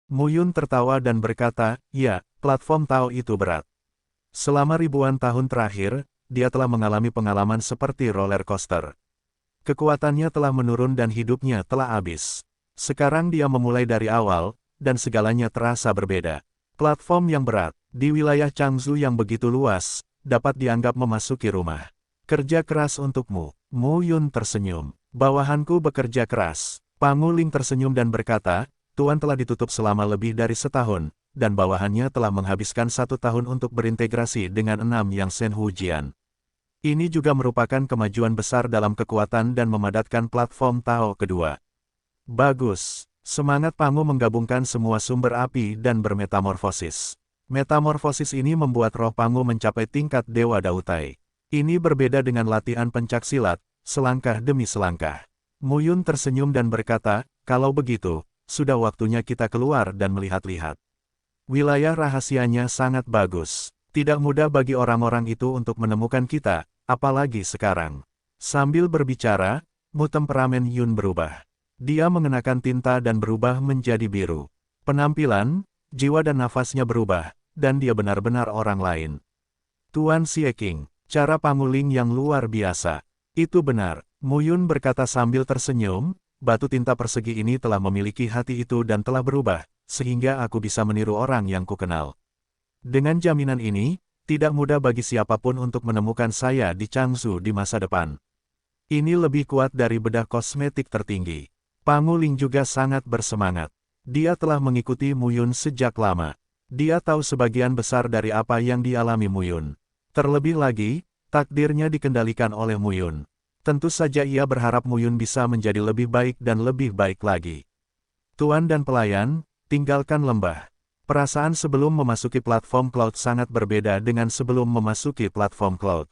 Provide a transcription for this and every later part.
Muyun tertawa dan berkata, ya, platform Tao itu berat. Selama ribuan tahun terakhir, dia telah mengalami pengalaman seperti roller coaster. Kekuatannya telah menurun dan hidupnya telah habis. Sekarang dia memulai dari awal, dan segalanya terasa berbeda. Platform yang berat, di wilayah Changzhou yang begitu luas, dapat dianggap memasuki rumah. Kerja keras untukmu. Mu Yun tersenyum. Bawahanku bekerja keras. Pangu Ling tersenyum dan berkata, Tuan telah ditutup selama lebih dari setahun, dan bawahannya telah menghabiskan 1 tahun untuk berintegrasi dengan 6 yang Shen Hujian. Ini juga merupakan kemajuan besar dalam kekuatan dan memadatkan platform Tao kedua. Bagus. Semangat Pangu menggabungkan semua sumber api dan bermetamorfosis. Metamorfosis ini membuat roh Pangu mencapai tingkat Dewa Dautai. Ini berbeda dengan latihan pencaksilat, selangkah demi selangkah. Mu Yun tersenyum dan berkata, kalau begitu, sudah waktunya kita keluar dan melihat-lihat. Wilayah rahasianya sangat bagus. Tidak mudah bagi orang-orang itu untuk menemukan kita, apalagi sekarang. Sambil berbicara, mu temperamen Yun berubah. Dia mengenakan tinta dan berubah menjadi biru. Penampilan, jiwa dan nafasnya berubah, dan dia benar-benar orang lain. Tuan Xie King, cara panguling yang luar biasa. Itu benar, Mu Yun berkata sambil tersenyum. Batu tinta persegi ini telah memiliki hati itu dan telah berubah, sehingga aku bisa meniru orang yang kukenal. Dengan jaminan ini, tidak mudah bagi siapapun untuk menemukan saya di Changzhou di masa depan. Ini lebih kuat dari bedah kosmetik tertinggi. Pangu Ling juga sangat bersemangat. Dia telah mengikuti Mu Yun sejak lama. Dia tahu sebagian besar dari apa yang dialami Mu Yun. Terlebih lagi, takdirnya dikendalikan oleh Mu Yun. Tentu saja ia berharap Mu Yun bisa menjadi lebih baik dan lebih baik lagi. Tuan dan pelayan, tinggalkan lembah. Perasaan sebelum memasuki platform Cloud sangat berbeda dengan sebelum memasuki platform Cloud.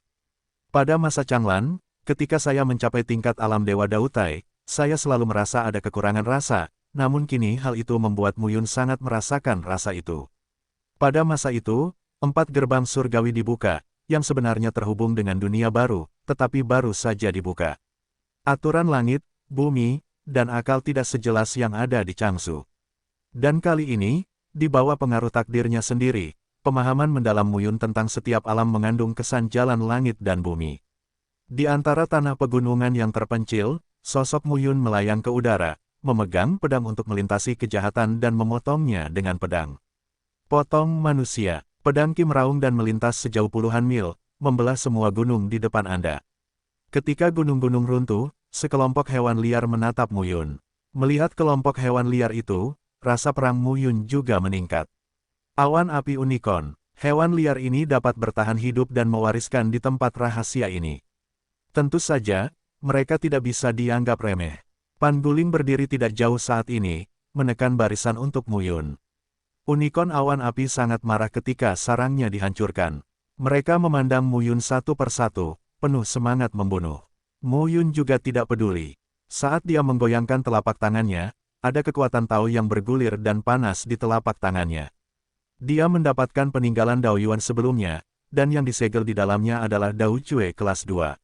Pada masa Changlan, ketika saya mencapai tingkat alam Dewa Dautai, saya selalu merasa ada kekurangan rasa, namun kini hal itu membuat Mu Yun sangat merasakan rasa itu. Pada masa itu, 4 gerbang surgawi dibuka, yang sebenarnya terhubung dengan dunia baru, tetapi baru saja dibuka. Aturan langit, bumi, dan akal tidak sejelas yang ada di Changzhou. Dan kali ini, di bawah pengaruh takdirnya sendiri, pemahaman mendalam Mu Yun tentang setiap alam mengandung kesan jalan langit dan bumi. Di antara tanah pegunungan yang terpencil, sosok Mu Yun melayang ke udara, memegang pedang untuk melintasi kejahatan dan memotongnya dengan pedang. Potong manusia. Pedang Ki meraung dan melintas sejauh puluhan mil, membelah semua gunung di depan Anda. Ketika gunung-gunung runtuh, sekelompok hewan liar menatap Mu Yun. Melihat kelompok hewan liar itu, rasa perang Mu Yun juga meningkat. Awan api unicorn. Hewan liar ini dapat bertahan hidup dan mewariskan di tempat rahasia ini. Tentu saja, mereka tidak bisa dianggap remeh. Pan Guling berdiri tidak jauh saat ini, menekan barisan untuk Mu Yun. Unicorn awan api sangat marah ketika sarangnya dihancurkan. Mereka memandang Mu Yun satu persatu, penuh semangat membunuh. Mu Yun juga tidak peduli. Saat dia menggoyangkan telapak tangannya, ada kekuatan Tao yang bergulir dan panas di telapak tangannya. Dia mendapatkan peninggalan Dao Yuan sebelumnya, dan yang disegel di dalamnya adalah Dao Cue kelas 2.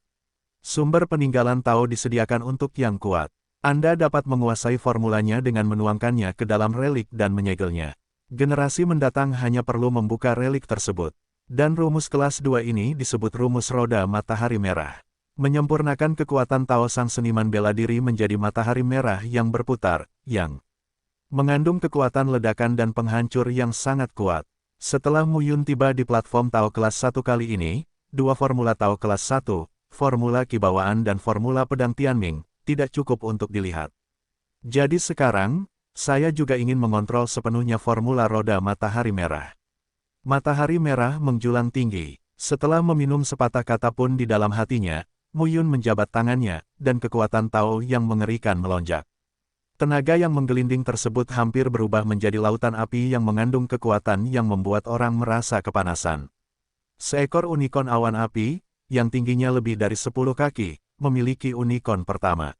Sumber peninggalan Tao disediakan untuk yang kuat. Anda dapat menguasai formulanya dengan menuangkannya ke dalam relik dan menyegelnya. Generasi mendatang hanya perlu membuka relik tersebut. Dan rumus kelas 2 ini disebut rumus roda matahari merah. Menyempurnakan kekuatan Tao sang seniman bela diri menjadi matahari merah yang berputar, yang mengandung kekuatan ledakan dan penghancur yang sangat kuat. Setelah Mu Yun tiba di platform Tao kelas 1 kali ini, 2 formula Tao kelas 1, formula kibawaan dan formula pedang Tianming, tidak cukup untuk dilihat. Jadi sekarang, saya juga ingin mengontrol sepenuhnya formula roda matahari merah. Matahari merah menjulang tinggi. Setelah meminum sepatah kata pun di dalam hatinya, Mu Yun menjabat tangannya, dan kekuatan Tao yang mengerikan melonjak. Tenaga yang menggelinding tersebut hampir berubah menjadi lautan api yang mengandung kekuatan yang membuat orang merasa kepanasan. Seekor unicorn awan api, yang tingginya lebih dari 10 kaki, memiliki unicorn pertama.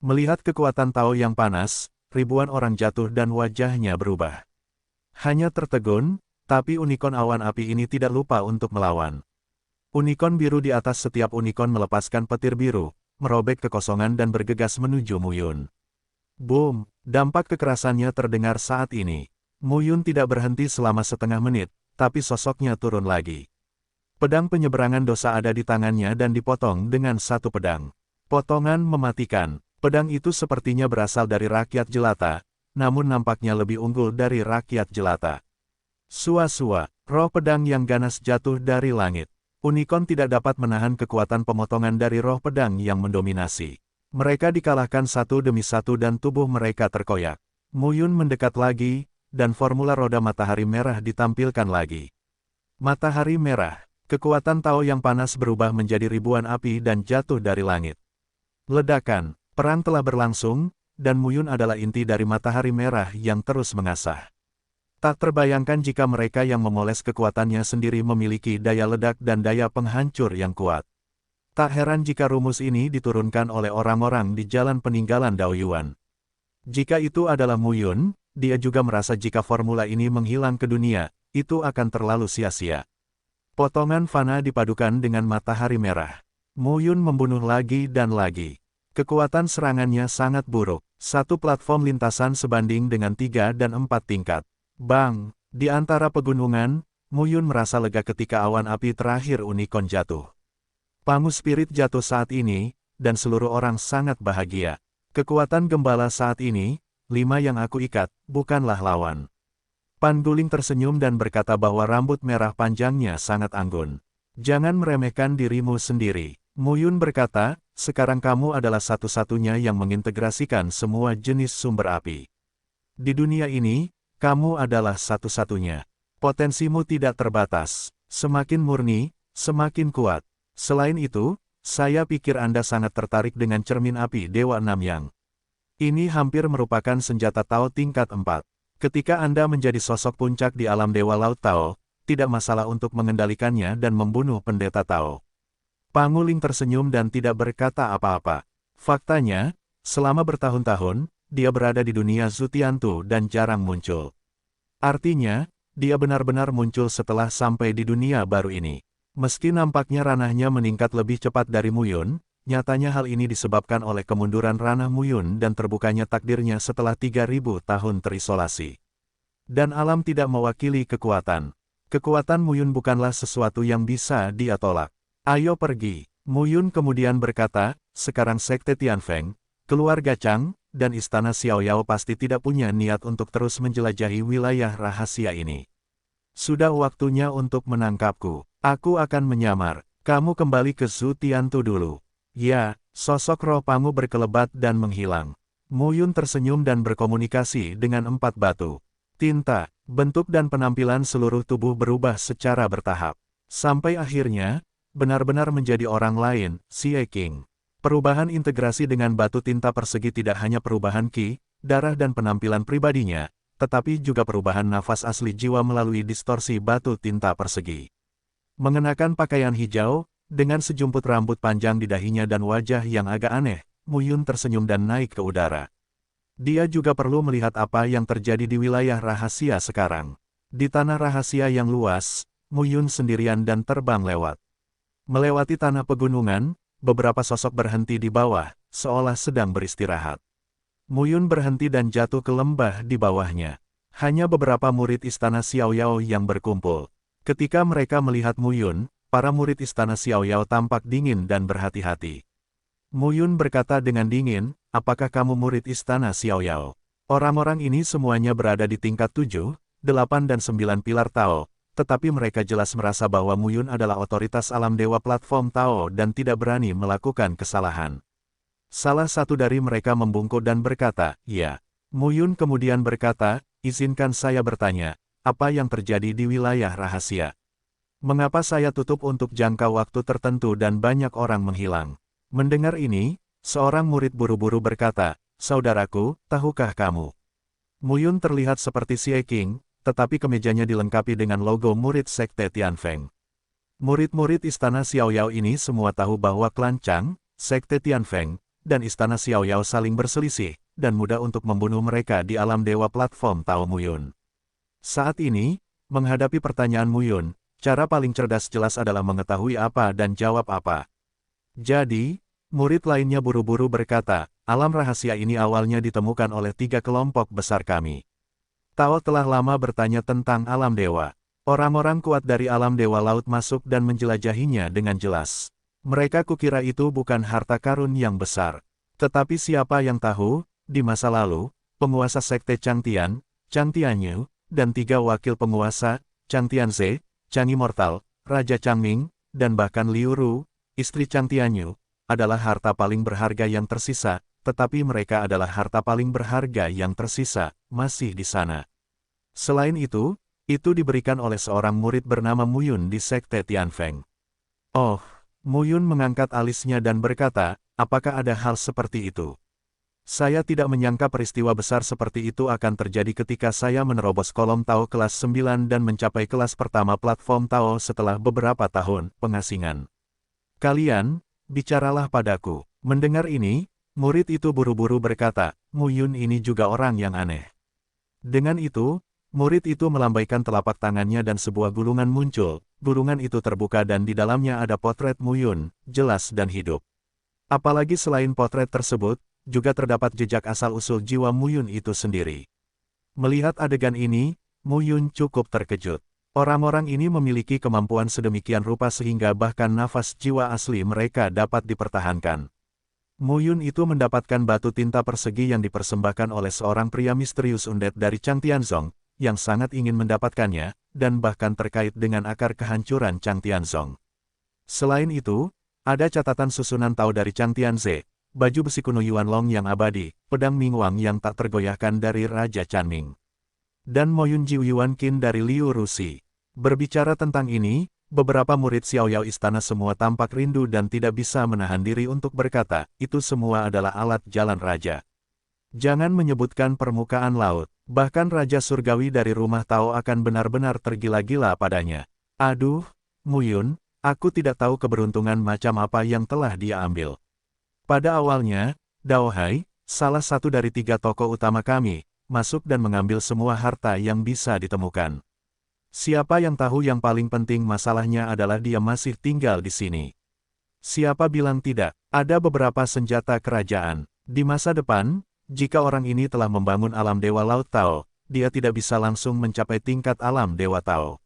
Melihat kekuatan Tao yang panas, ribuan orang jatuh dan wajahnya berubah. Hanya tertegun, tapi unicorn awan api ini tidak lupa untuk melawan. Unicorn biru di atas setiap unicorn melepaskan petir biru, merobek kekosongan dan bergegas menuju Mu Yun. Boom! Dampak kekerasannya terdengar saat ini. Mu Yun tidak berhenti selama setengah menit, tapi sosoknya turun lagi. Pedang penyeberangan dosa ada di tangannya dan dipotong dengan satu pedang. Potongan mematikan. Pedang itu sepertinya berasal dari rakyat jelata, namun nampaknya lebih unggul dari rakyat jelata. Sua-sua, roh pedang yang ganas jatuh dari langit. Unicorn tidak dapat menahan kekuatan pemotongan dari roh pedang yang mendominasi. Mereka dikalahkan satu demi satu dan tubuh mereka terkoyak. Mu Yun mendekat lagi, dan formula roda matahari merah ditampilkan lagi. Matahari merah, kekuatan Tao yang panas berubah menjadi ribuan api dan jatuh dari langit. Ledakan, perang telah berlangsung, dan Mu Yun adalah inti dari matahari merah yang terus mengasah. Tak terbayangkan jika mereka yang memoles kekuatannya sendiri memiliki daya ledak dan daya penghancur yang kuat. Tak heran jika rumus ini diturunkan oleh orang-orang di jalan peninggalan Dao Yuan. Jika itu adalah Mu Yun, dia juga merasa jika formula ini menghilang ke dunia, itu akan terlalu sia-sia. Potongan fana dipadukan dengan matahari merah. Mu Yun membunuh lagi dan lagi. Kekuatan serangannya sangat buruk. Satu platform lintasan sebanding dengan 3 dan 4 tingkat. Bang! Di antara pegunungan, Mu Yun merasa lega ketika awan api terakhir Unicorn jatuh. Pangu spirit jatuh saat ini, dan seluruh orang sangat bahagia. Kekuatan gembala saat ini, 5 yang aku ikat, bukanlah lawan. Pan Guling tersenyum dan berkata bahwa rambut merah panjangnya sangat anggun. Jangan meremehkan dirimu sendiri. Mu Yun berkata, sekarang kamu adalah satu-satunya yang mengintegrasikan semua jenis sumber api. Di dunia ini, kamu adalah satu-satunya. Potensimu tidak terbatas. Semakin murni, semakin kuat. Selain itu, saya pikir Anda sangat tertarik dengan cermin api Dewa Namyang. Ini hampir merupakan senjata Tao tingkat 4. Ketika Anda menjadi sosok puncak di alam Dewa Laut Tao, tidak masalah untuk mengendalikannya dan membunuh pendeta Tao. Pangu Ling tersenyum dan tidak berkata apa-apa. Faktanya, selama bertahun-tahun, dia berada di dunia Zutiantu dan jarang muncul. Artinya, dia benar-benar muncul setelah sampai di dunia baru ini. Meski nampaknya ranahnya meningkat lebih cepat dari Mu Yun, nyatanya hal ini disebabkan oleh kemunduran ranah Mu Yun dan terbukanya takdirnya setelah 3000 tahun terisolasi. Dan alam tidak mewakili kekuatan. Kekuatan Mu Yun bukanlah sesuatu yang bisa dia tolak. Ayo pergi. Mu Yun kemudian berkata, sekarang Sekte Tianfeng, keluarga Chang, dan Istana Xiaoyao pasti tidak punya niat untuk terus menjelajahi wilayah rahasia ini. Sudah waktunya untuk menangkapku. Aku akan menyamar. Kamu kembali ke Zutiantu dulu. Ya, sosok roh Pangu berkelebat dan menghilang. Mu Yun tersenyum dan berkomunikasi dengan 4 batu. Tinta, bentuk dan penampilan seluruh tubuh berubah secara bertahap. Sampai akhirnya, benar-benar menjadi orang lain, Xie King. Perubahan integrasi dengan batu tinta persegi tidak hanya perubahan ki, darah dan penampilan pribadinya, tetapi juga perubahan nafas asli jiwa melalui distorsi batu tinta persegi. Mengenakan pakaian hijau, dengan sejumput rambut panjang di dahinya dan wajah yang agak aneh, Mu Yun tersenyum dan naik ke udara. Dia juga perlu melihat apa yang terjadi di wilayah rahasia sekarang. Di tanah rahasia yang luas, Mu Yun sendirian dan terbang lewat. Melewati tanah pegunungan, beberapa sosok berhenti di bawah, seolah sedang beristirahat. Mu Yun berhenti dan jatuh ke lembah di bawahnya. Hanya beberapa murid istana Xiaoyao yang berkumpul. Ketika mereka melihat Mu Yun, para murid istana Xiaoyao tampak dingin dan berhati-hati. Mu Yun berkata dengan dingin, apakah kamu murid istana Xiaoyao? Orang-orang ini semuanya berada di tingkat 7, 8 dan 9 pilar Tao, tetapi mereka jelas merasa bahwa Mu Yun adalah otoritas alam dewa platform Tao dan tidak berani melakukan kesalahan. Salah satu dari mereka membungkuk dan berkata, ya. Mu Yun kemudian berkata, izinkan saya bertanya, apa yang terjadi di wilayah rahasia? Mengapa saya tutup untuk jangka waktu tertentu dan banyak orang menghilang? Mendengar ini, seorang murid buru-buru berkata, saudaraku, tahukah kamu? Mu Yun terlihat seperti Xie King, tetapi kemejanya dilengkapi dengan logo murid Sekte Tianfeng. Murid-murid istana Xiaoyao ini semua tahu bahwa klan Chang, Sekte Tianfeng, dan istana Xiaoyao saling berselisih, dan mudah untuk membunuh mereka di alam dewa platform Tao Mu Yun. Saat ini, menghadapi pertanyaan Mu Yun, cara paling cerdas jelas adalah mengetahui apa dan jawab apa. Jadi, murid lainnya buru-buru berkata, alam rahasia ini awalnya ditemukan oleh 3 kelompok besar kami. Tao telah lama bertanya tentang alam dewa. Orang-orang kuat dari alam dewa laut masuk dan menjelajahinya dengan jelas. Mereka kukira itu bukan harta karun yang besar. Tetapi siapa yang tahu, di masa lalu, penguasa sekte Changtian, Chang Tianyu, dan 3 wakil penguasa, Chang Tianze, Chang Immortal, Raja Changming, dan bahkan Liu Ru, istri Chang Tianyu, adalah harta paling berharga yang tersisa, tetapi mereka adalah harta paling berharga yang tersisa, masih di sana. Selain itu diberikan oleh seorang murid bernama Muyun di sekte Tianfeng. Oh, Muyun mengangkat alisnya dan berkata, apakah ada hal seperti itu? Saya tidak menyangka peristiwa besar seperti itu akan terjadi ketika saya menerobos kolom Tao kelas 9 dan mencapai kelas pertama platform Tao setelah beberapa tahun pengasingan. Kalian, bicaralah padaku. Mendengar ini, murid itu buru-buru berkata, Muyun ini juga orang yang aneh. Dengan itu, murid itu melambaikan telapak tangannya dan sebuah gulungan muncul. Gulungan itu terbuka dan di dalamnya ada potret Muyun, jelas dan hidup. Apalagi selain potret tersebut, juga terdapat jejak asal-usul jiwa Muyun itu sendiri. Melihat adegan ini, Muyun cukup terkejut. Orang-orang ini memiliki kemampuan sedemikian rupa sehingga bahkan nafas jiwa asli mereka dapat dipertahankan. Muyun itu mendapatkan batu tinta persegi yang dipersembahkan oleh seorang pria misterius undead dari Chang Tianzong, yang sangat ingin mendapatkannya, dan bahkan terkait dengan akar kehancuran Chang Tianzong. Selain itu, ada catatan susunan Tao dari Chang Tianze, baju besi kuno Yuan Long yang abadi, pedang Mingwang yang tak tergoyahkan dari Raja Chanming, dan Moyun Jiu Yuan Qin dari Liu Rusi. Berbicara tentang ini, beberapa murid Xiaoyao istana semua tampak rindu dan tidak bisa menahan diri untuk berkata, itu semua adalah alat jalan raja. Jangan menyebutkan permukaan laut, bahkan Raja Surgawi dari rumah Tao akan benar-benar tergila-gila padanya. Aduh, Muyun, aku tidak tahu keberuntungan macam apa yang telah dia ambil. Pada awalnya, Dao Hai, salah satu dari 3 tokoh utama kami, masuk dan mengambil semua harta yang bisa ditemukan. Siapa yang tahu yang paling penting masalahnya adalah dia masih tinggal di sini. Siapa bilang tidak, ada beberapa senjata kerajaan. Di masa depan, jika orang ini telah membangun alam Dewa Laut Tao, dia tidak bisa langsung mencapai tingkat alam Dewa Tao.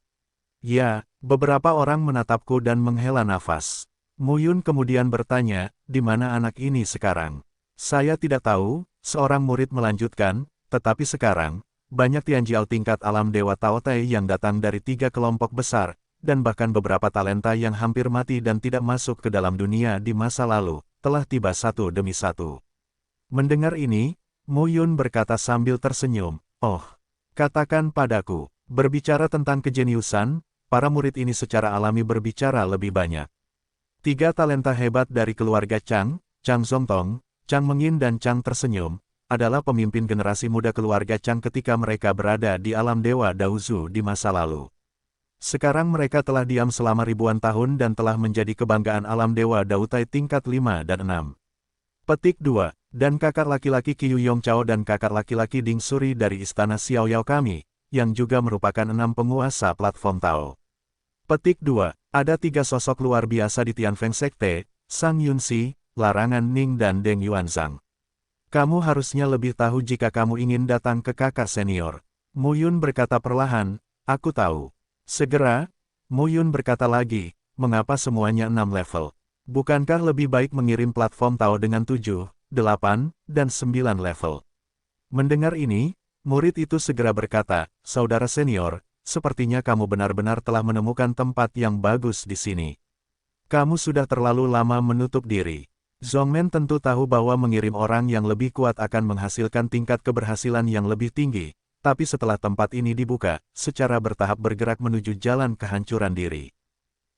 Ya, beberapa orang menatapku dan menghela nafas. Muyun kemudian bertanya, di mana anak ini sekarang? Saya tidak tahu, seorang murid melanjutkan, tetapi sekarang, banyak Tianjiao tingkat alam Dewa Tao Tai yang datang dari 3 kelompok besar, dan bahkan beberapa talenta yang hampir mati dan tidak masuk ke dalam dunia di masa lalu, telah tiba satu demi satu. Mendengar ini, Muyun berkata sambil tersenyum, oh, katakan padaku, berbicara tentang kejeniusan, para murid ini secara alami berbicara lebih banyak. 3 talenta hebat dari keluarga Chang, Chang Zongtong, Chang Mengin dan Chang tersenyum, adalah pemimpin generasi muda keluarga Chang ketika mereka berada di alam Dewa Daozu di masa lalu. Sekarang mereka telah diam selama ribuan tahun dan telah menjadi kebanggaan alam Dewa Dao Tai tingkat 5 dan 6. Petik 2, dan kakak laki-laki Qiu Yongchao dan kakak laki-laki Ding Suri dari istana Xiaoyao kami, yang juga merupakan 6 penguasa platform Tao. Petik 2, ada 3 sosok luar biasa di Tianfeng Sekte, Sang Yunxi, Larangan Ning dan Deng Yuanzhang. Kamu harusnya lebih tahu jika kamu ingin datang ke kakak senior. Muyun berkata perlahan, aku tahu. Segera, Muyun berkata lagi, mengapa semuanya 6 level? Bukankah lebih baik mengirim platform Tao dengan 7, 8, dan 9 level? Mendengar ini, murid itu segera berkata, saudara senior, sepertinya kamu benar-benar telah menemukan tempat yang bagus di sini. Kamu sudah terlalu lama menutup diri. Zongmen tentu tahu bahwa mengirim orang yang lebih kuat akan menghasilkan tingkat keberhasilan yang lebih tinggi, tapi setelah tempat ini dibuka, secara bertahap bergerak menuju jalan kehancuran diri.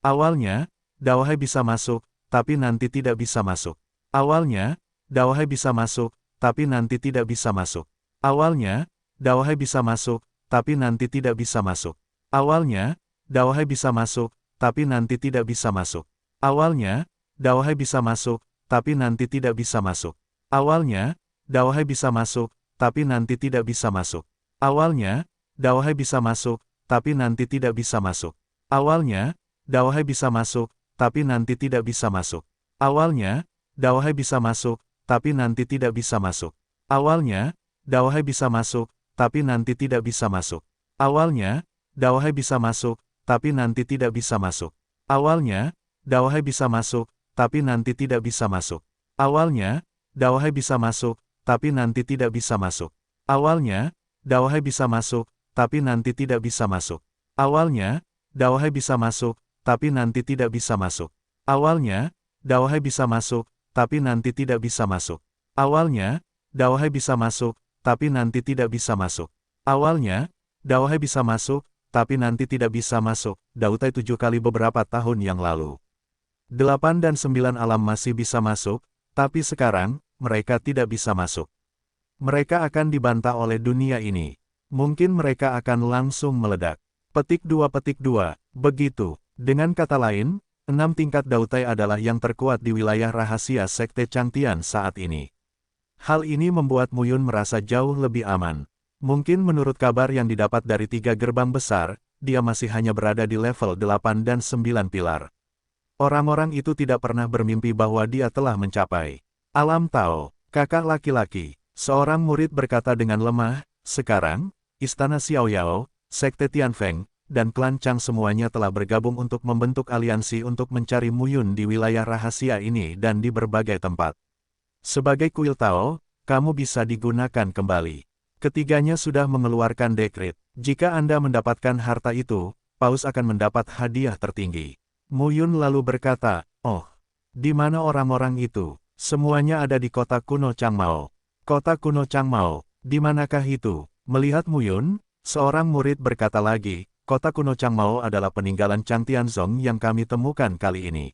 Awalnya, Dao Hai bisa masuk, tapi nanti tidak bisa masuk. Awalnya, Dao Hai bisa masuk, tapi nanti tidak bisa masuk. Awalnya, Dao Hai bisa masuk, tapi nanti tidak bisa masuk. Awalnya, Dao Hai bisa masuk, tapi nanti tidak bisa masuk. Awalnya, Dao Hai bisa masuk, tapi nanti tidak bisa masuk. Awalnya, Dao Hai bisa masuk, tapi nanti tidak bisa masuk. Awalnya, Dao Hai bisa masuk, tapi nanti tidak bisa masuk. Awalnya, Dao Hai bisa masuk, tapi nanti tidak bisa masuk. Awalnya, Dao Hai bisa masuk, tapi nanti tidak bisa masuk. Awalnya, Dao Hai bisa masuk, tapi nanti tidak bisa masuk. Awalnya, Daohai bisa masuk, tapi nanti tidak bisa masuk. Awalnya, Daohai bisa masuk, tapi nanti tidak bisa masuk. Awalnya, Daohai bisa masuk, tapi nanti tidak bisa masuk. Awalnya, Daohai bisa masuk, tapi nanti tidak bisa masuk. Awalnya, Daohai bisa masuk, tapi nanti tidak bisa masuk. Awalnya, Daohai bisa masuk, tapi nanti tidak bisa masuk. Awalnya, Daohai bisa masuk, tapi nanti tidak bisa masuk. Awalnya, Daohai bisa masuk, tapi nanti tidak bisa masuk. Dautai 7 kali beberapa tahun yang lalu. 8 dan 9 alam masih bisa masuk, tapi sekarang, mereka tidak bisa masuk. Mereka akan dibantah oleh dunia ini. Mungkin mereka akan langsung meledak. Petik 2. Begitu. Dengan kata lain, 6 tingkat Dautai adalah yang terkuat di wilayah rahasia Sekte Changtian saat ini. Hal ini membuat Muyun merasa jauh lebih aman. Mungkin menurut kabar yang didapat dari 3 gerbang besar, dia masih hanya berada di level 8 dan 9 pilar. Orang-orang itu tidak pernah bermimpi bahwa dia telah mencapai alam Tao. Kakak laki-laki, seorang murid berkata dengan lemah, sekarang, Istana Xiaoyao, Sekte Tianfeng, dan klan Chang semuanya telah bergabung untuk membentuk aliansi untuk mencari Muyun di wilayah rahasia ini dan di berbagai tempat. Sebagai kuil Tao, kamu bisa digunakan kembali. Ketiganya sudah mengeluarkan dekret. Jika Anda mendapatkan harta itu, Paus akan mendapat hadiah tertinggi. Muyun lalu berkata, oh, di mana orang-orang itu? Semuanya ada di kota kuno Changmao. Kota kuno Changmao, di manakah itu? Melihat Muyun, seorang murid berkata lagi, kota kuno Changmao adalah peninggalan Chang Tianzong yang kami temukan kali ini.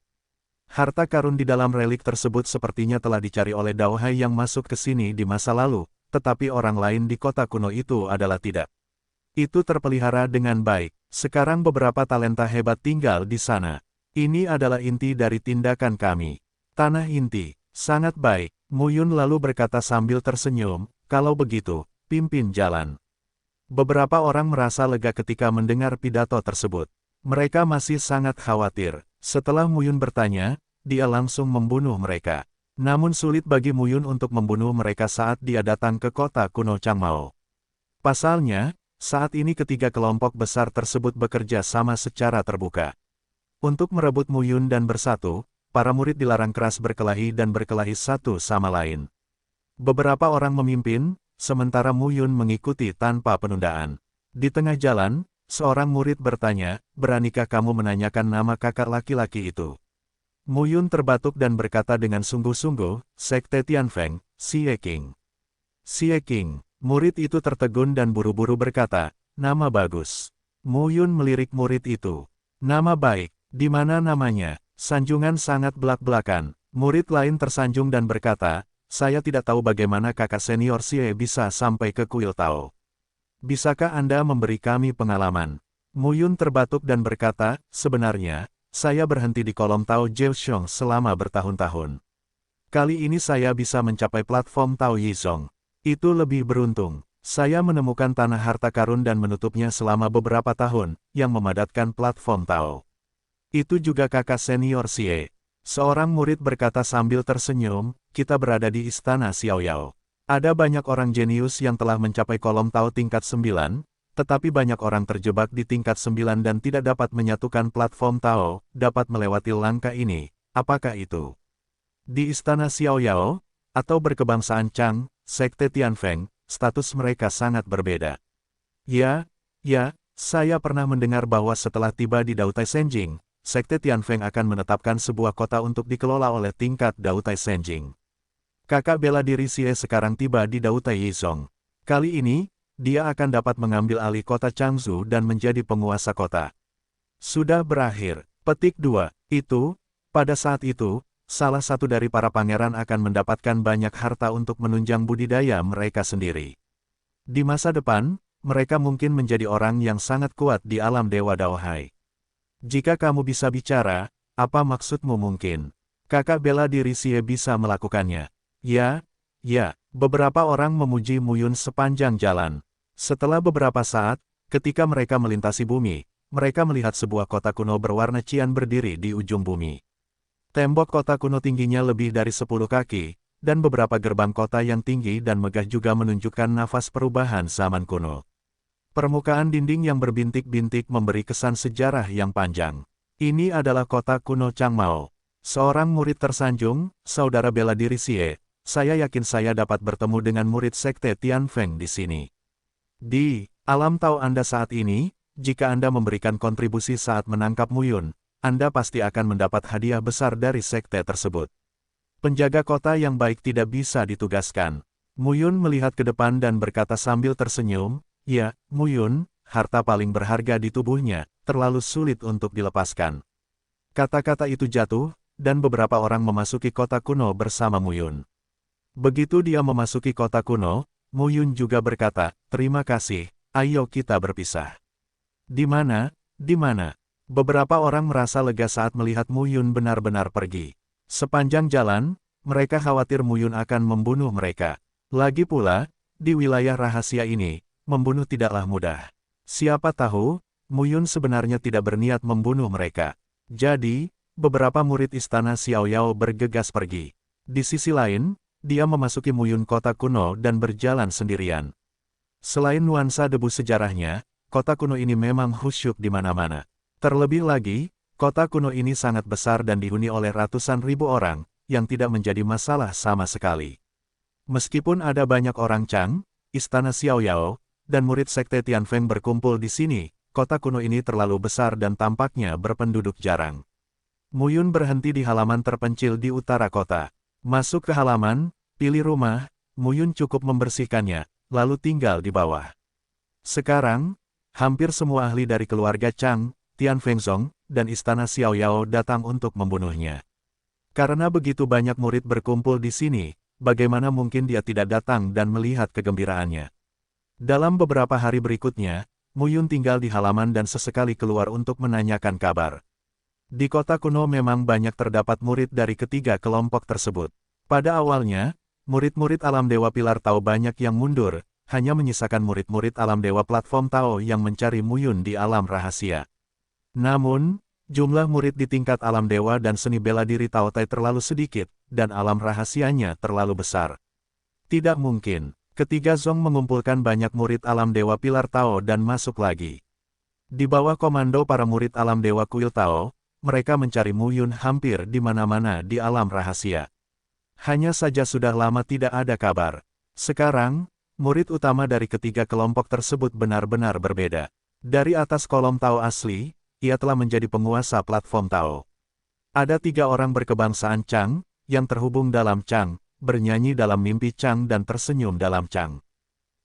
Harta karun di dalam relik tersebut sepertinya telah dicari oleh Daohai yang masuk ke sini di masa lalu, tetapi orang lain di kota kuno itu adalah tidak. Itu terpelihara dengan baik. Sekarang beberapa talenta hebat tinggal di sana. Ini adalah inti dari tindakan kami. Tanah inti, sangat baik. Muyun lalu berkata sambil tersenyum, kalau begitu, pimpin jalan. Beberapa orang merasa lega ketika mendengar pidato tersebut. Mereka masih sangat khawatir. Setelah Muyun bertanya, dia langsung membunuh mereka. Namun sulit bagi Muyun untuk membunuh mereka saat dia datang ke kota kuno Changmao. Pasalnya, saat ini ketiga kelompok besar tersebut bekerja sama secara terbuka. Untuk merebut Muyun dan bersatu, para murid dilarang keras berkelahi dan berkelahi satu sama lain. Beberapa orang memimpin, sementara Muyun mengikuti tanpa penundaan. Di tengah jalan, seorang murid bertanya, beranikah kamu menanyakan nama kakak laki-laki itu? Muyun terbatuk dan berkata dengan sungguh-sungguh, Sekte Tianfeng, Xie King. Xie King, murid itu tertegun dan buru-buru berkata, nama bagus. Muyun melirik murid itu. Nama baik, di mana namanya? Sanjungan sangat belak-belakan. Murid lain tersanjung dan berkata, saya tidak tahu bagaimana kakak senior Xie bisa sampai ke kuil Tao. Bisakah Anda memberi kami pengalaman? Muyun terbatuk dan berkata, sebenarnya, saya berhenti di kolom Tao Jiuxiong selama bertahun-tahun. Kali ini saya bisa mencapai platform Tao Yizong. Itu lebih beruntung. Saya menemukan tanah harta karun dan menutupnya selama beberapa tahun, yang memadatkan platform Tao. Itu juga kakak senior Xie. Seorang murid berkata sambil tersenyum, kita berada di istana Xiaoyao. Ada banyak orang jenius yang telah mencapai kolom Tao tingkat 9, tetapi banyak orang terjebak di tingkat 9 dan tidak dapat menyatukan platform Tao, dapat melewati langkah ini. Apakah itu? Di istana Xiaoyao, atau berkebangsaan Chang, Sekte Tianfeng, status mereka sangat berbeda. Ya, saya pernah mendengar bahwa setelah tiba di Dautai Senjing, Sekte Tianfeng akan menetapkan sebuah kota untuk dikelola oleh tingkat Dautai Senjing. Kakak bela diri Xie sekarang tiba di Dautai Yizong. Kali ini, dia akan dapat mengambil alih kota Changzhou dan menjadi penguasa kota. Sudah berakhir. Petik 2. Pada saat itu, salah satu dari para pangeran akan mendapatkan banyak harta untuk menunjang budidaya mereka sendiri. Di masa depan, mereka mungkin menjadi orang yang sangat kuat di alam Dewa Daohai. Jika kamu bisa bicara, apa maksudmu mungkin? Kakak bela diri Xie bisa melakukannya. Ya, beberapa orang memuji Muyun sepanjang jalan. Setelah beberapa saat, ketika mereka melintasi bumi, mereka melihat sebuah kota kuno berwarna cian berdiri di ujung bumi. Tembok kota kuno tingginya lebih dari 10 kaki, dan beberapa gerbang kota yang tinggi dan megah juga menunjukkan nafas perubahan zaman kuno. Permukaan dinding yang berbintik-bintik memberi kesan sejarah yang panjang. Ini adalah kota kuno Changmao. Seorang murid tersanjung, saudara bela diri Xie, saya yakin saya dapat bertemu dengan murid sekte Tianfeng di sini. Di alam Tao Anda saat ini, jika Anda memberikan kontribusi saat menangkap Muyun, Anda pasti akan mendapat hadiah besar dari sekte tersebut. Penjaga kota yang baik tidak bisa ditugaskan. Muyun melihat ke depan dan berkata sambil tersenyum, "Ya, Muyun, harta paling berharga di tubuhnya, terlalu sulit untuk dilepaskan." Kata-kata itu jatuh, dan beberapa orang memasuki kota kuno bersama Muyun. Begitu dia memasuki kota kuno, Muyun juga berkata, "Terima kasih, ayo kita berpisah." Di mana? Di mana? Beberapa orang merasa lega saat melihat Muyun benar-benar pergi. Sepanjang jalan, mereka khawatir Muyun akan membunuh mereka. Lagi pula, di wilayah rahasia ini, membunuh tidaklah mudah. Siapa tahu, Muyun sebenarnya tidak berniat membunuh mereka. Jadi, beberapa murid istana Xiaoyao bergegas pergi. Di sisi lain, dia memasuki Muyun kota kuno dan berjalan sendirian. Selain nuansa debu sejarahnya, kota kuno ini memang khusyuk di mana-mana. Terlebih lagi, kota kuno ini sangat besar dan dihuni oleh ratusan ribu orang, yang tidak menjadi masalah sama sekali. Meskipun ada banyak orang Chang, istana Xiaoyao, dan murid sekte Tianfeng berkumpul di sini, kota kuno ini terlalu besar dan tampaknya berpenduduk jarang. Muyun berhenti di halaman terpencil di utara kota. Masuk ke halaman, pilih rumah, Muyun cukup membersihkannya, lalu tinggal di bawah. Sekarang, hampir semua ahli dari keluarga Chang, Tianfengzong, dan istana Xiaoyao datang untuk membunuhnya. Karena begitu banyak murid berkumpul di sini, bagaimana mungkin dia tidak datang dan melihat kegembiraannya. Dalam beberapa hari berikutnya, Muyun tinggal di halaman dan sesekali keluar untuk menanyakan kabar. Di kota kuno memang banyak terdapat murid dari ketiga kelompok tersebut. Pada awalnya, murid-murid alam dewa pilar Tao banyak yang mundur, hanya menyisakan murid-murid alam dewa platform Tao yang mencari Muyun di alam rahasia. Namun, jumlah murid di tingkat alam dewa dan seni bela diri Tao Tai terlalu sedikit, dan alam rahasianya terlalu besar. Tidak mungkin. Ketiga Zong mengumpulkan banyak murid alam dewa pilar Tao dan masuk lagi. Di bawah komando para murid alam dewa kuil Tao, mereka mencari Muyun hampir di mana-mana di alam rahasia. Hanya saja sudah lama tidak ada kabar. Sekarang, murid utama dari ketiga kelompok tersebut benar-benar berbeda. Dari atas kolom Tao asli, ia telah menjadi penguasa platform Tao. Ada 3 orang berkebangsaan Chang, yang terhubung dalam Chang, bernyanyi dalam mimpi Chang dan tersenyum dalam Chang.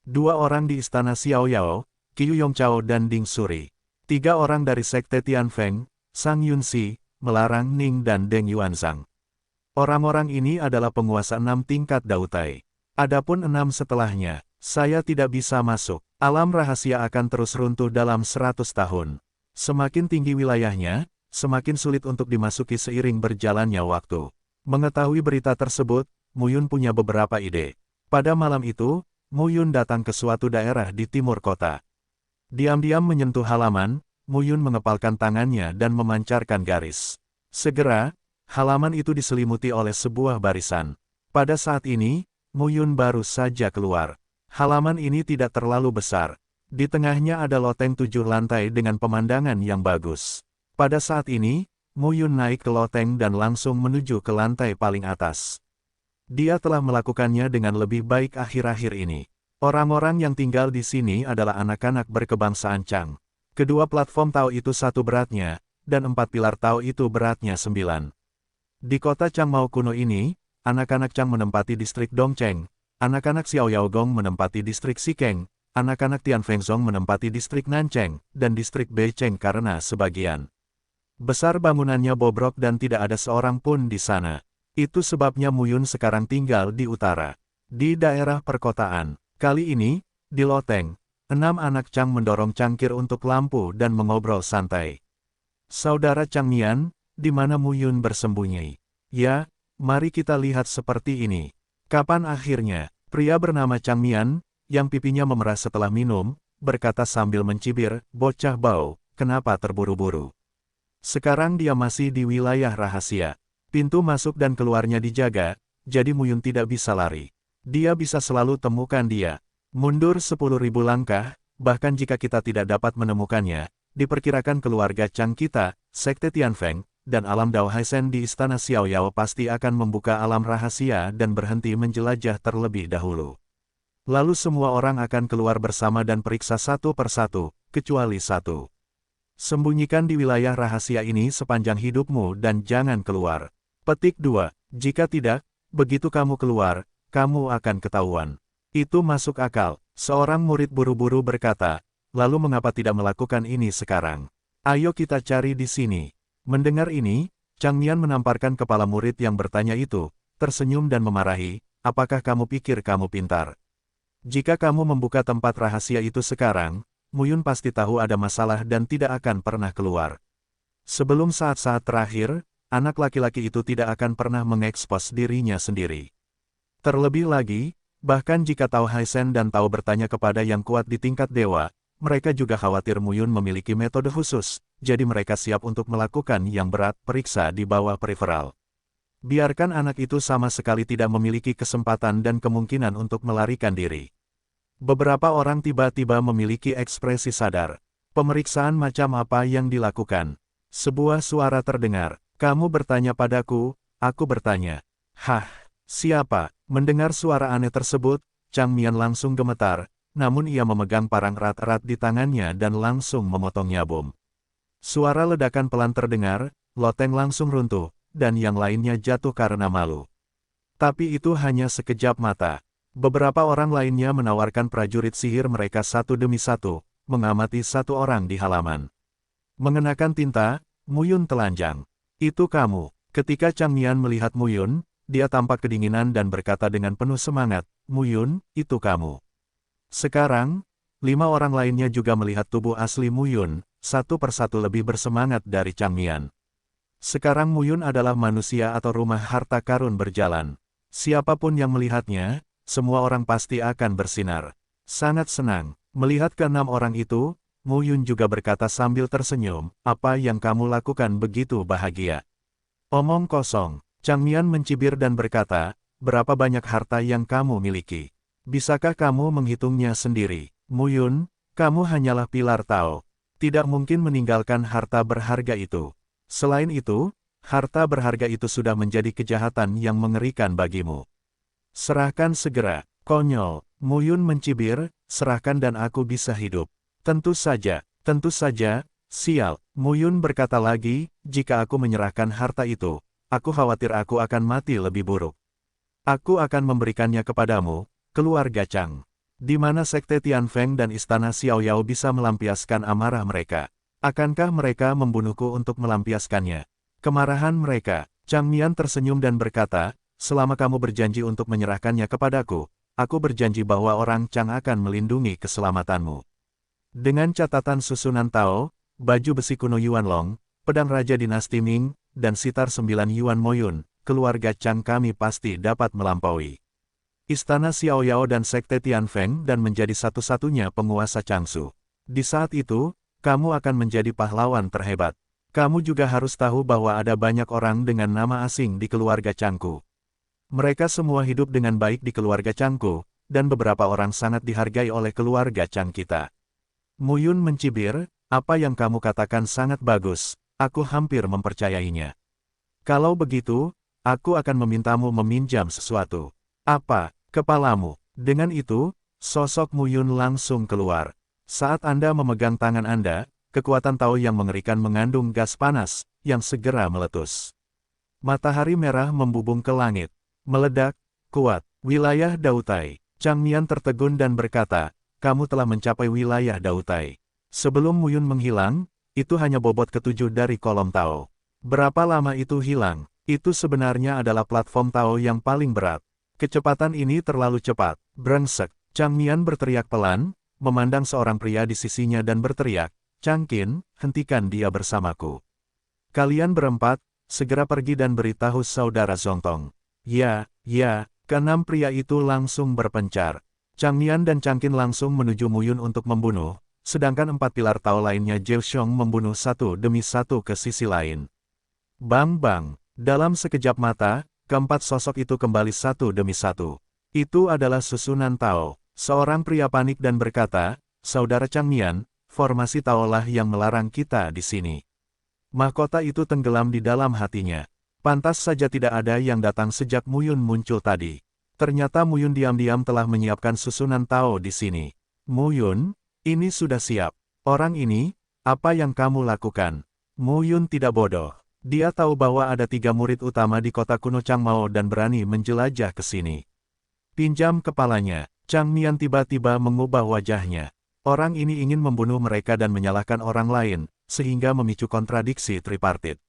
2 orang di istana Xiaoyao, Qiu Yongchao dan Ding Suri. 3 orang dari sekte Tianfeng, Sang Yunxi, Melarang Ning dan Deng Yuanzhang. Orang-orang ini adalah penguasa 6 tingkat Dao Tai. Adapun 6 setelahnya, saya tidak bisa masuk. Alam rahasia akan terus runtuh dalam 100 tahun. Semakin tinggi wilayahnya, semakin sulit untuk dimasuki seiring berjalannya waktu. Mengetahui berita tersebut, Muyun punya beberapa ide. Pada malam itu, Muyun datang ke suatu daerah di timur kota. Diam-diam menyentuh halaman, Muyun mengepalkan tangannya dan memancarkan garis. Segera, halaman itu diselimuti oleh sebuah barisan. Pada saat ini, Muyun baru saja keluar. Halaman ini tidak terlalu besar. Di tengahnya ada loteng 7 lantai dengan pemandangan yang bagus. Pada saat ini, Muyun naik ke loteng dan langsung menuju ke lantai paling atas. Dia telah melakukannya dengan lebih baik akhir-akhir ini. Orang-orang yang tinggal di sini adalah anak-anak berkebangsaan Chang. Kedua platform Tao itu 1 beratnya, dan 4 pilar Tao itu beratnya 9. Di kota Changmao kuno ini, anak-anak Chang menempati distrik Dongcheng, anak-anak Xiaoyao Gong menempati distrik Xikeng, anak-anak Tianfengzong menempati distrik Nancheng, dan distrik Beicheng karena sebagian besar bangunannya bobrok dan tidak ada seorang pun di sana. Itu sebabnya Muyun sekarang tinggal di utara. Di daerah perkotaan. Kali ini, di loteng, 6 anak Chang mendorong cangkir untuk lampu dan mengobrol santai. Saudara Chang Mian, di mana Muyun bersembunyi? Ya, mari kita lihat seperti ini. Kapan akhirnya, pria bernama Chang Mian, yang pipinya memerah setelah minum, berkata sambil mencibir, "Bocah bau, kenapa terburu-buru?" Sekarang dia masih di wilayah rahasia. Pintu masuk dan keluarnya dijaga, jadi Muyun tidak bisa lari. Dia bisa selalu temukan dia. Mundur 10.000 langkah, bahkan jika kita tidak dapat menemukannya, diperkirakan keluarga Chang kita, Sekte Tianfeng, dan alam Dao Haisen di Istana Xiaoyao pasti akan membuka alam rahasia dan berhenti menjelajah terlebih dahulu. Lalu semua orang akan keluar bersama dan periksa satu persatu, kecuali satu. Sembunyikan di wilayah rahasia ini sepanjang hidupmu dan jangan keluar. Petik 2. Jika tidak, begitu kamu keluar, kamu akan ketahuan. Itu masuk akal, seorang murid buru-buru berkata, lalu mengapa tidak melakukan ini sekarang? Ayo kita cari di sini. Mendengar ini, Chang Mian menamparkan kepala murid yang bertanya itu, tersenyum dan memarahi, apakah kamu pikir kamu pintar? Jika kamu membuka tempat rahasia itu sekarang, Muyun pasti tahu ada masalah dan tidak akan pernah keluar. Sebelum saat-saat terakhir, anak laki-laki itu tidak akan pernah mengekspos dirinya sendiri. Terlebih lagi, bahkan jika Tao Haisen dan Tao bertanya kepada yang kuat di tingkat dewa, mereka juga khawatir Muyun memiliki metode khusus, jadi mereka siap untuk melakukan yang berat, periksa di bawah periferal. Biarkan anak itu sama sekali tidak memiliki kesempatan dan kemungkinan untuk melarikan diri. Beberapa orang tiba-tiba memiliki ekspresi sadar. Pemeriksaan macam apa yang dilakukan? Sebuah suara terdengar. Kamu bertanya padaku, aku bertanya. Hah, siapa? Mendengar suara aneh tersebut, Chang Mian langsung gemetar, namun ia memegang parang erat-erat di tangannya dan langsung memotongnya bom. Suara ledakan pelan terdengar, loteng langsung runtuh, dan yang lainnya jatuh karena malu. Tapi itu hanya sekejap mata. Beberapa orang lainnya menawarkan prajurit sihir mereka satu demi satu, mengamati satu orang di halaman. Mengenakan tinta, Muyun telanjang. Itu kamu. Ketika Chang Mian melihat Muyun, dia tampak kedinginan dan berkata dengan penuh semangat, Muyun, itu kamu. Sekarang, 5 orang lainnya juga melihat tubuh asli Muyun, satu persatu lebih bersemangat dari Chang Mian. Sekarang Muyun adalah manusia atau rumah harta karun berjalan. Siapapun yang melihatnya, semua orang pasti akan bersinar. Sangat senang. Melihat ke-6 orang itu, Muyun juga berkata sambil tersenyum, apa yang kamu lakukan begitu bahagia? Omong kosong. Chang Mian mencibir dan berkata, berapa banyak harta yang kamu miliki? Bisakah kamu menghitungnya sendiri? Muyun, kamu hanyalah pilar Tao. Tidak mungkin meninggalkan harta berharga itu. Selain itu, harta berharga itu sudah menjadi kejahatan yang mengerikan bagimu. Serahkan segera, konyol. Muyun mencibir, serahkan dan aku bisa hidup. Tentu saja, sial. Muyun berkata lagi, jika aku menyerahkan harta itu, aku khawatir aku akan mati lebih buruk. Aku akan memberikannya kepadamu, keluarga Chang. Di mana Sekte Tianfeng dan Istana Xiaoyao bisa melampiaskan amarah mereka. Akankah mereka membunuhku untuk melampiaskannya? Kemarahan mereka. Chang Mian tersenyum dan berkata, selama kamu berjanji untuk menyerahkannya kepadaku, aku berjanji bahwa orang Chang akan melindungi keselamatanmu. Dengan catatan susunan Tao, baju besi kuno Yuan Long, pedang Raja Dinasti Ming, dan sitar 9 Yuan Moyun, keluarga Chang kami pasti dapat melampaui Istana Xiaoyao dan Sekte Tianfeng dan menjadi satu-satunya penguasa Changsu. Di saat itu, kamu akan menjadi pahlawan terhebat. Kamu juga harus tahu bahwa ada banyak orang dengan nama asing di keluarga Changku. Mereka semua hidup dengan baik di keluarga Changku, dan beberapa orang sangat dihargai oleh keluarga Chang kita. Muyun mencibir, apa yang kamu katakan sangat bagus, aku hampir mempercayainya. Kalau begitu, aku akan memintamu meminjam sesuatu. Apa, kepalamu? Dengan itu, sosok Muyun langsung keluar. Saat Anda memegang tangan Anda, kekuatan Tao yang mengerikan mengandung gas panas, yang segera meletus. Matahari merah membubung ke langit. Meledak, kuat. Wilayah Dautai. Chang Mian tertegun dan berkata, kamu telah mencapai wilayah Dautai. Sebelum Muyun menghilang, itu hanya bobot ke-7 dari kolom Tao. Berapa lama itu hilang? Itu sebenarnya adalah platform Tao yang paling berat. Kecepatan ini terlalu cepat. Brengsek. Chang Mian berteriak pelan, memandang seorang pria di sisinya dan berteriak, Chang Qin, hentikan dia bersamaku. Kalian berempat, segera pergi dan beritahu saudara Zongtong. Ya, ke-6 pria itu langsung berpencar. Chang Mian dan Chang Qin langsung menuju Muyun untuk membunuh, sedangkan 4 pilar Tao lainnya Zhao Xiong membunuh satu demi satu ke sisi lain. Bang bang, dalam sekejap mata, keempat sosok itu kembali satu demi satu. Itu adalah susunan Tao. Seorang pria panik dan berkata, "Saudara Changmian, formasi Tao lah yang melarang kita di sini." Mahkota itu tenggelam di dalam hatinya. Pantas saja tidak ada yang datang sejak Muyun muncul tadi. Ternyata Muyun diam-diam telah menyiapkan susunan Tao di sini. Muyun, ini sudah siap. Orang ini, apa yang kamu lakukan? Muyun tidak bodoh. Dia tahu bahwa ada 3 murid utama di kota kuno Changmao dan berani menjelajah ke sini. Pinjam kepalanya, Changmian tiba-tiba mengubah wajahnya. Orang ini ingin membunuh mereka dan menyalahkan orang lain, sehingga memicu kontradiksi tripartit.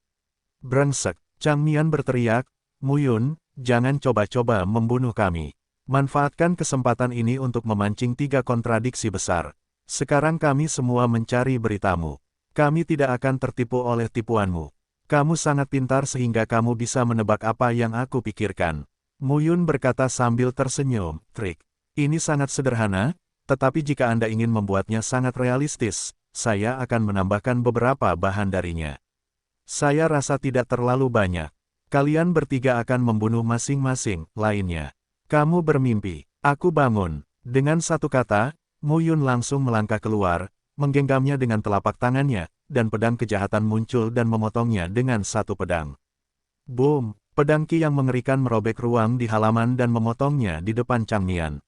Brengsek, Changmian berteriak, "Muyun, jangan coba-coba membunuh kami. Manfaatkan kesempatan ini untuk memancing 3 kontradiksi besar. Sekarang kami semua mencari beritamu. Kami tidak akan tertipu oleh tipuanmu. Kamu sangat pintar sehingga kamu bisa menebak apa yang aku pikirkan." Muyun berkata sambil tersenyum, "Trik ini sangat sederhana, tetapi jika Anda ingin membuatnya sangat realistis, saya akan menambahkan beberapa bahan darinya. Saya rasa tidak terlalu banyak. Kalian bertiga akan membunuh masing-masing lainnya. Kamu bermimpi, aku bangun." Dengan satu kata, Muyun langsung melangkah keluar, menggenggamnya dengan telapak tangannya, dan pedang kejahatan muncul dan memotongnya dengan satu pedang. Boom! Pedang Ki yang mengerikan merobek ruang di halaman dan memotongnya di depan Changmian.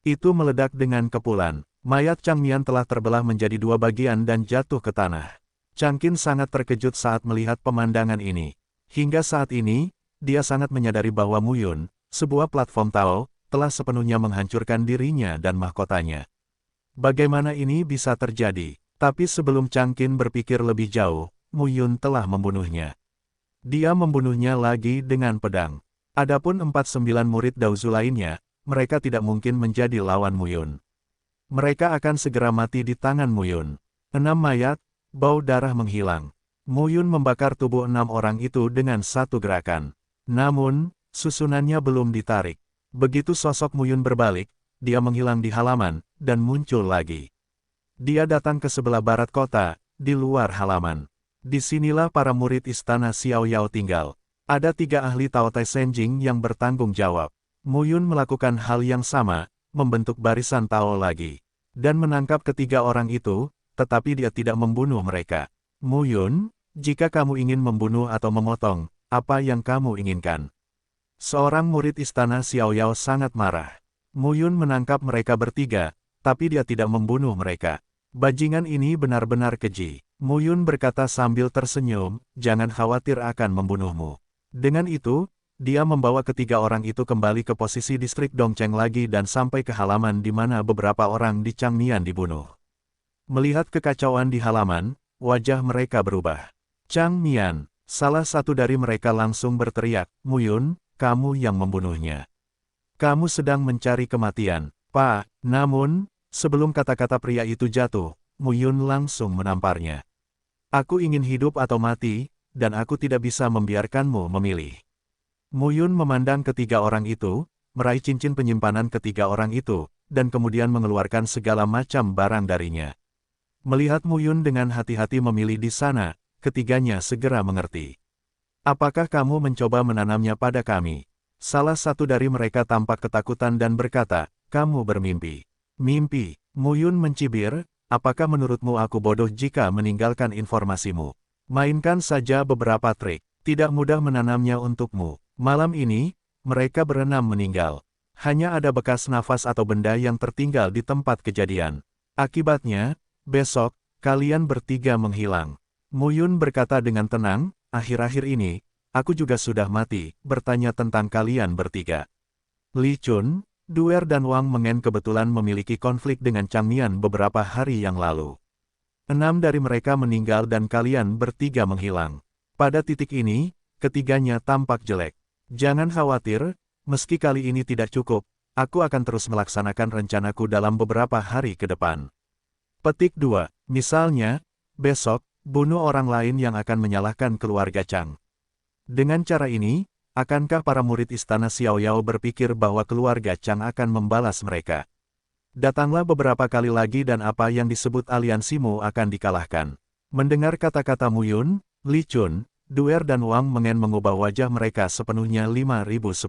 Itu meledak dengan kepulan. Mayat Changmian telah terbelah menjadi 2 bagian dan jatuh ke tanah. Changqin sangat terkejut saat melihat pemandangan ini. Hingga saat ini, dia sangat menyadari bahwa Muyun, sebuah platform Tao, telah sepenuhnya menghancurkan dirinya dan mahkotanya. Bagaimana ini bisa terjadi? Tapi sebelum Changqin berpikir lebih jauh, Muyun telah membunuhnya. Dia membunuhnya lagi dengan pedang. Adapun 49 murid Daozu lainnya, mereka tidak mungkin menjadi lawan Muyun. Mereka akan segera mati di tangan Muyun. 6 mayat, bau darah menghilang. Muyun membakar tubuh 6 orang itu dengan satu gerakan. Namun, susunannya belum ditarik. Begitu sosok Muyun berbalik, dia menghilang di halaman, dan muncul lagi. Dia datang ke sebelah barat kota, di luar halaman. Disinilah para murid istana Xiao Yao tinggal. Ada 3 ahli Tao Tai Senjing yang bertanggung jawab. Muyun melakukan hal yang sama, membentuk barisan Tao lagi. Dan menangkap ketiga orang itu, tetapi dia tidak membunuh mereka. Muyun, jika kamu ingin membunuh atau memotong, apa yang kamu inginkan? Seorang murid istana Xiao Yao sangat marah. Muyun menangkap mereka bertiga, tapi dia tidak membunuh mereka. Bajingan ini benar-benar keji. Muyun berkata sambil tersenyum, "Jangan khawatir akan membunuhmu." Dengan itu, dia membawa ketiga orang itu kembali ke posisi distrik Dongcheng lagi dan sampai ke halaman di mana beberapa orang di Changmian dibunuh. Melihat kekacauan di halaman, wajah mereka berubah. Changmian, salah satu dari mereka langsung berteriak, "Muyun, kamu yang membunuhnya. Kamu sedang mencari kematian, Pak." Namun, sebelum kata-kata pria itu jatuh, Muyun langsung menamparnya. "Aku ingin hidup atau mati, dan aku tidak bisa membiarkanmu memilih." Muyun memandang ketiga orang itu, meraih cincin penyimpanan ketiga orang itu, dan kemudian mengeluarkan segala macam barang darinya. Melihat Muyun dengan hati-hati memilih di sana, ketiganya segera mengerti. "Apakah kamu mencoba menanamnya pada kami?" Salah satu dari mereka tampak ketakutan dan berkata, "Kamu bermimpi." "Mimpi?" Muyun mencibir, "Apakah menurutmu aku bodoh jika meninggalkan informasimu? Mainkan saja beberapa trik. Tidak mudah menanamnya untukmu." Malam ini, mereka berenam meninggal. Hanya ada bekas nafas atau benda yang tertinggal di tempat kejadian. Akibatnya, besok, kalian bertiga menghilang. Muyun berkata dengan tenang, "Akhir-akhir ini, aku juga sudah mati, bertanya tentang kalian bertiga." Li Chun, Duer dan Wang Mengen kebetulan memiliki konflik dengan Changmian beberapa hari yang lalu. 6 dari mereka meninggal dan kalian bertiga menghilang. Pada titik ini, ketiganya tampak jelek. Jangan khawatir, meski kali ini tidak cukup, aku akan terus melaksanakan rencanaku dalam beberapa hari ke depan. Petik 2. Misalnya, besok, bunuh orang lain yang akan menyalahkan keluarga Chang. Dengan cara ini, akankah para murid istana Xiao Yao berpikir bahwa keluarga Chang akan membalas mereka? Datanglah beberapa kali lagi dan apa yang disebut aliansimu akan dikalahkan. Mendengar kata-kata Muyun, Li Chun, Duer dan Wang Mengen mengubah wajah mereka sepenuhnya 5010.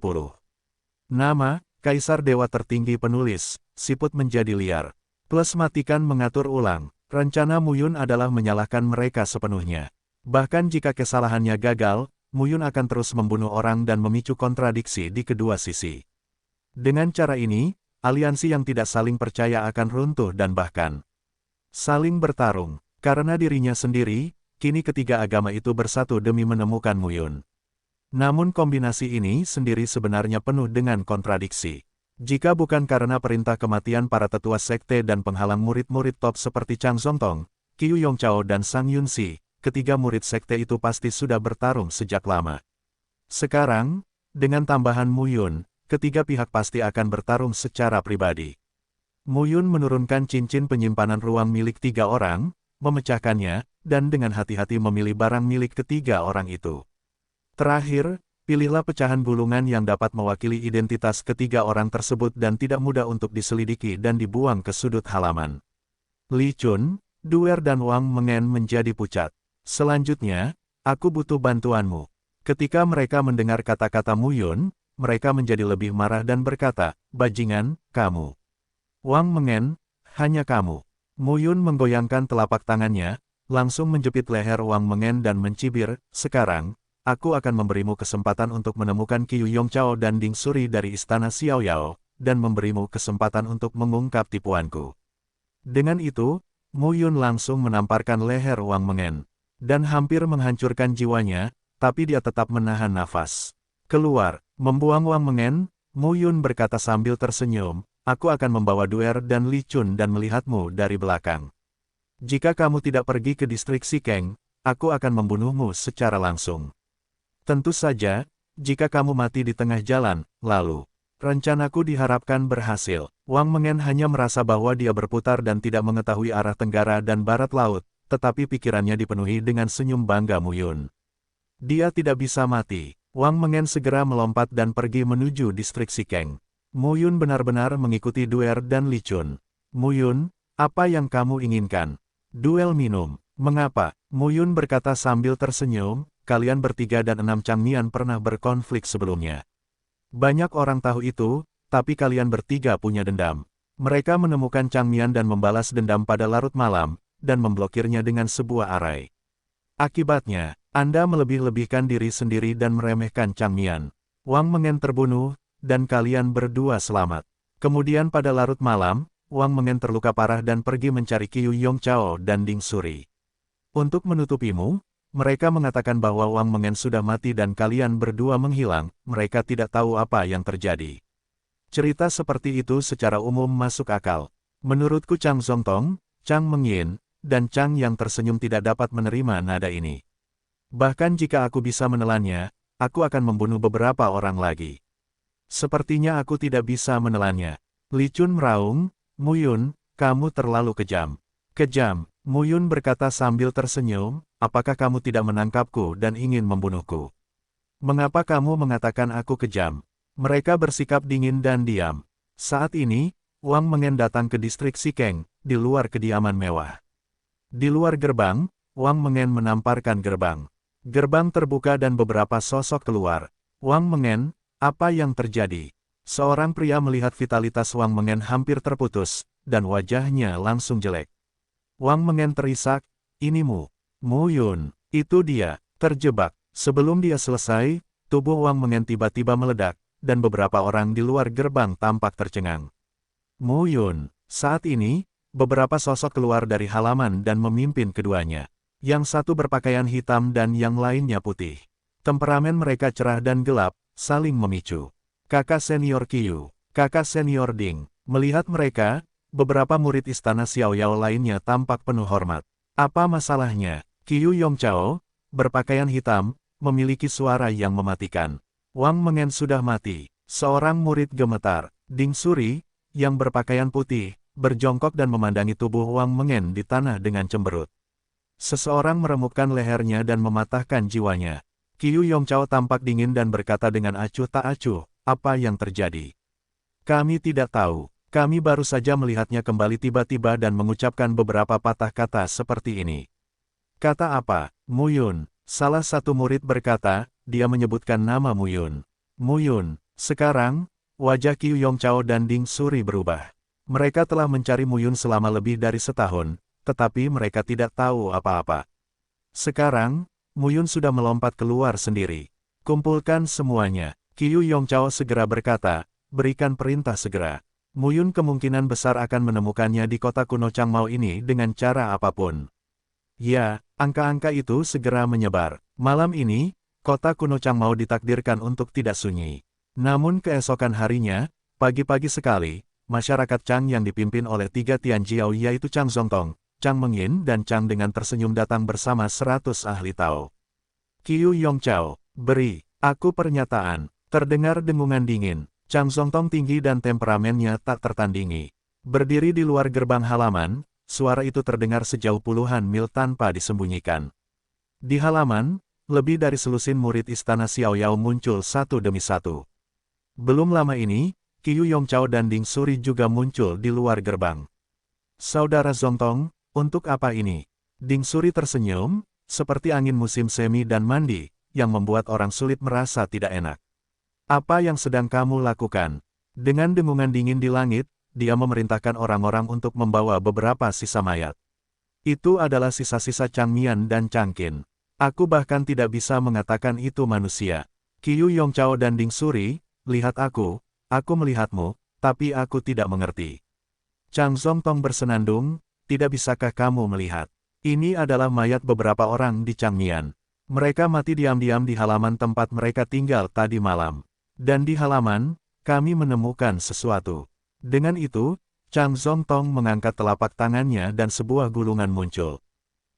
Nama, Kaisar Dewa Tertinggi Penulis, siput menjadi liar. Plus matikan mengatur ulang. Rencana Muyun adalah menyalahkan mereka sepenuhnya. Bahkan jika kesalahannya gagal, Muyun akan terus membunuh orang dan memicu kontradiksi di kedua sisi. Dengan cara ini, aliansi yang tidak saling percaya akan runtuh dan bahkan saling bertarung. Karena dirinya sendiri, kini ketiga agama itu bersatu demi menemukan Muyun. Namun kombinasi ini sendiri sebenarnya penuh dengan kontradiksi. Jika bukan karena perintah kematian para tetua sekte dan penghalang murid-murid top seperti Chang Zongtong, Qiu Yongchao dan Sang Yunxi, ketiga murid sekte itu pasti sudah bertarung sejak lama. Sekarang, dengan tambahan Muyun, ketiga pihak pasti akan bertarung secara pribadi. Muyun menurunkan cincin penyimpanan ruang milik 3 orang, memecahkannya, dan dengan hati-hati memilih barang milik ketiga orang itu. Terakhir, pilihlah pecahan gulungan yang dapat mewakili identitas ketiga orang tersebut dan tidak mudah untuk diselidiki dan dibuang ke sudut halaman. Li Chun, Duer dan Wang Mengen menjadi pucat. Selanjutnya, aku butuh bantuanmu. Ketika mereka mendengar kata-kata Muyun, mereka menjadi lebih marah dan berkata, bajingan, kamu. Wang Mengen, hanya kamu. Muyun menggoyangkan telapak tangannya, langsung menjepit leher Wang Mengen dan mencibir, sekarang, aku akan memberimu kesempatan untuk menemukan Qiu Yongchao dan Ding Suri dari istana Xiaoyao, dan memberimu kesempatan untuk mengungkap tipuanku. Dengan itu, Muyun langsung menamparkan leher Wang Mengen, dan hampir menghancurkan jiwanya, tapi dia tetap menahan nafas. Keluar, membuang Wang Mengen, Muyun berkata sambil tersenyum, aku akan membawa Duer dan Li Chun dan melihatmu dari belakang. Jika kamu tidak pergi ke distrik Xikeng, aku akan membunuhmu secara langsung. Tentu saja, jika kamu mati di tengah jalan, lalu rencanaku diharapkan berhasil. Wang Mengen hanya merasa bahwa dia berputar dan tidak mengetahui arah tenggara dan barat laut, tetapi pikirannya dipenuhi dengan senyum bangga Muyun. Dia tidak bisa mati. Wang Mengen segera melompat dan pergi menuju distrik Xikeng. Muyun benar-benar mengikuti Duer dan Li Chun. Muyun, apa yang kamu inginkan? Duel minum. Mengapa? Muyun berkata sambil tersenyum, kalian bertiga dan 6 Changmian pernah berkonflik sebelumnya. Banyak orang tahu itu, tapi kalian bertiga punya dendam. Mereka menemukan Changmian dan membalas dendam pada larut malam, dan memblokirnya dengan sebuah arai. Akibatnya, Anda melebih-lebihkan diri sendiri dan meremehkan Changmian. Wang Mengen terbunuh, dan kalian berdua selamat. Kemudian pada larut malam, Wang Mengen terluka parah dan pergi mencari Qiu Yongchao dan Ding Suri. Untuk menutupimu, mereka mengatakan bahwa Wang Mengen sudah mati dan kalian berdua menghilang, mereka tidak tahu apa yang terjadi. Cerita seperti itu secara umum masuk akal. Menurutku Chang Zongtong, Chang Mengyin, dan Chang yang tersenyum tidak dapat menerima nada ini. Bahkan jika aku bisa menelannya, aku akan membunuh beberapa orang lagi. Sepertinya aku tidak bisa menelannya. Li Chun meraung, Muyun, kamu terlalu kejam. Kejam, Muyun berkata sambil tersenyum, apakah kamu tidak menangkapku dan ingin membunuhku? Mengapa kamu mengatakan aku kejam? Mereka bersikap dingin dan diam. Saat ini, Wang Mengen datang ke distrik Xikeng, di luar kediaman mewah. Di luar gerbang, Wang Mengen menamparkan gerbang. Gerbang terbuka dan beberapa sosok keluar. Wang Mengen, apa yang terjadi? Seorang pria melihat vitalitas Wang Mengen hampir terputus, dan wajahnya langsung jelek. Wang Mengen terisak, inimu. Muyun, itu dia, terjebak. Sebelum dia selesai, tubuh Wang Mengen tiba-tiba meledak, dan beberapa orang di luar gerbang tampak tercengang. Muyun, saat ini, beberapa sosok keluar dari halaman dan memimpin keduanya. Yang satu berpakaian hitam dan yang lainnya putih. Temperamen mereka cerah dan gelap, saling memicu. Kakak senior Qiu, kakak senior Ding. Melihat mereka, beberapa murid istana Xiaoyao lainnya tampak penuh hormat. Apa masalahnya? Qiu Yongchao, berpakaian hitam, memiliki suara yang mematikan. Wang Mengen sudah mati. Seorang murid gemetar. Ding Suri, yang berpakaian putih, berjongkok dan memandangi tubuh Wang Mengen di tanah dengan cemberut. Seseorang meremukkan lehernya dan mematahkan jiwanya. Qiu Yongchao tampak dingin dan berkata dengan acuh tak acuh, apa yang terjadi? Kami tidak tahu. Kami baru saja melihatnya kembali tiba-tiba dan mengucapkan beberapa patah kata seperti ini. Kata apa? Muyun, Salah satu murid berkata, dia menyebutkan nama Muyun. Muyun. Sekarang, wajah Qiu Yongchao dan Ding Suri berubah. Mereka telah mencari Muyun selama lebih dari setahun, tetapi mereka tidak tahu apa-apa. Sekarang, Muyun sudah melompat keluar sendiri. Kumpulkan semuanya. Qiu Yongchao segera berkata, berikan perintah segera. Muyun kemungkinan besar akan menemukannya di kota kuno Changmao ini dengan cara apapun. Ya, angka-angka itu segera menyebar. Malam ini, kota kuno Changmao ditakdirkan untuk tidak sunyi. Namun keesokan harinya, pagi-pagi sekali, masyarakat Chang yang dipimpin oleh 3 Tianjiao yaitu Chang Zongtong, Chang Mengyin dan Chang dengan tersenyum datang bersama 100 ahli Tao. Qiu Yongchao, beri aku pernyataan. Terdengar dengungan dingin. Chang Zongtong tinggi dan temperamennya tak tertandingi. Berdiri di luar gerbang halaman, suara itu terdengar sejauh puluhan mil tanpa disembunyikan. Di halaman, lebih dari selusin murid istana Xiaoyao muncul satu demi satu. Belum lama ini, Qiu Yongchao dan Ding Suri juga muncul di luar gerbang. Saudara Zongtong, untuk apa ini? Ding Suri tersenyum, seperti angin musim semi dan mandi, yang membuat orang sulit merasa tidak enak. Apa yang sedang kamu lakukan? Dengan dengungan dingin di langit, dia memerintahkan orang-orang untuk membawa beberapa sisa mayat. Itu adalah sisa-sisa Chang Mian dan Chang Qin. Aku bahkan tidak bisa mengatakan itu manusia. Qiu Yongchao dan Ding Suri, lihat aku melihatmu, tapi aku tidak mengerti. Chang Zongtong bersenandung, tidak bisakah kamu melihat? Ini adalah mayat beberapa orang di Chang Mian. Mereka mati diam-diam di halaman tempat mereka tinggal tadi malam. Dan di halaman, kami menemukan sesuatu. Dengan itu, Chang Zongtong mengangkat telapak tangannya dan sebuah gulungan muncul.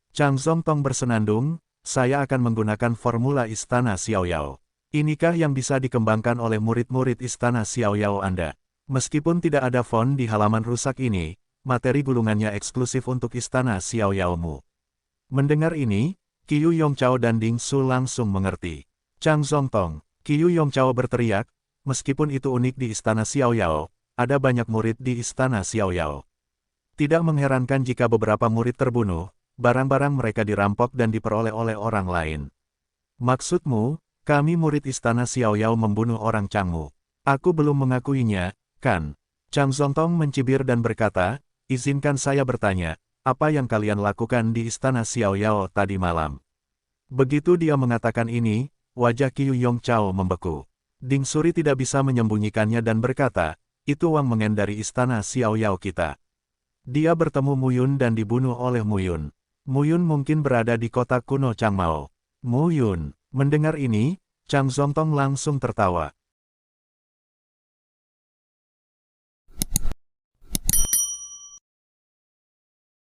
Chang Zongtong bersenandung, saya akan menggunakan formula istana Xiaoyao. Inikah yang bisa dikembangkan oleh murid-murid istana Xiaoyao Anda? Meskipun tidak ada font di halaman rusak ini, materi gulungannya eksklusif untuk istana Xiaoyao-mu. Mendengar ini, Qiu Yongchao dan Ding Su langsung mengerti. Chang Zongtong, Qiu Yongchao berteriak, meskipun itu unik di istana Xiaoyao, ada banyak murid di istana Xiaoyao. Tidak mengherankan jika beberapa murid terbunuh, barang-barang mereka dirampok dan diperoleh oleh orang lain. Maksudmu, kami murid istana Xiaoyao membunuh orang Changmu. Aku belum mengakuinya, kan? Chang Zongtong mencibir dan berkata, izinkan saya bertanya, apa yang kalian lakukan di istana Xiaoyao tadi malam? Begitu dia mengatakan ini, wajah Qiu Yongchao membeku. Ding Suri tidak bisa menyembunyikannya dan berkata, itu Wang Mengen dari istana Xiaoyao kita. Dia bertemu Muyun dan dibunuh oleh Muyun. Muyun mungkin berada di kota kuno Changmao. Muyun. Mendengar ini, Chang Zongtong langsung tertawa.